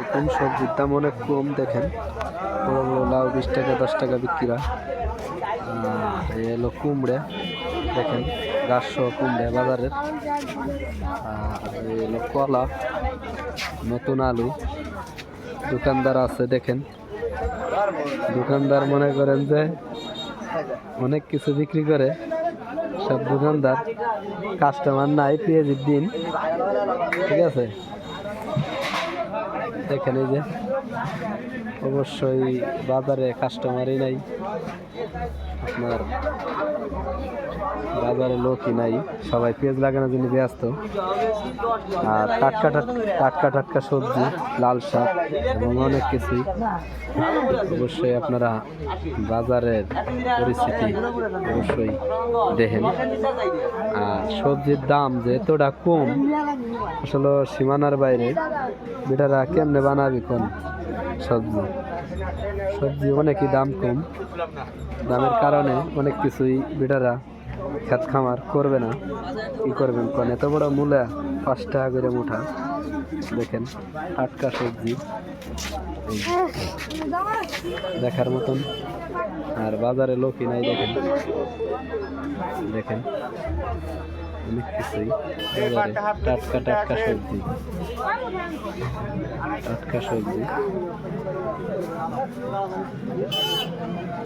এরকম সবজির দাম অনেক কম। দেখেন বড় বড় লাউ 20 টাকা 10 টাকা বিক্রি হয়। এই হলো কুমড়ে, দেখেন গাছ সহ কুমড়ে বাজারের। আর এই হলো কলা, নতুন আলু। দোকানদার আছে দেখেন, দোকানদার মনে করেন যে অনেক কিছু বিক্রি করে। সব দোকানদার, কাস্টমার নাই পেঁয়াজের দিন, ঠিক আছে। দেখেন এই যে অবশ্যই বাজারে কাস্টমারই নাই, আপনার বাজারে লোকই নাই, সবাই পেঁয়াজ লাগানোর জন্য ব্যস্ত। আর টাটকা টাটকা টাটকা সবজি, লাল শাক এবং অনেক কিছুই। অবশ্যই আপনারা বাজারের পরিস্থিতি অবশ্যই দেখেন। আর সবজির দাম যে এতটা কম, আসলে সীমানার বাইরে। বেটারা কেমনে বানাবি কোন সবজি? সবজি অনেকই দাম কম, দামের কারণে অনেক কিছুই বেটারা খেত খামার করবে না। কি করবেন কোন? এত বড় মূলা 5 টাকা করে মুঠা। দেখেন টাটকা সবজি দেখার মতন। আর বাজারে লোকই নাই, দেখেন দেখেন অনেক কিছুই বাজারে। টাটকা টাটকা সবজি, টাটকা সবজি।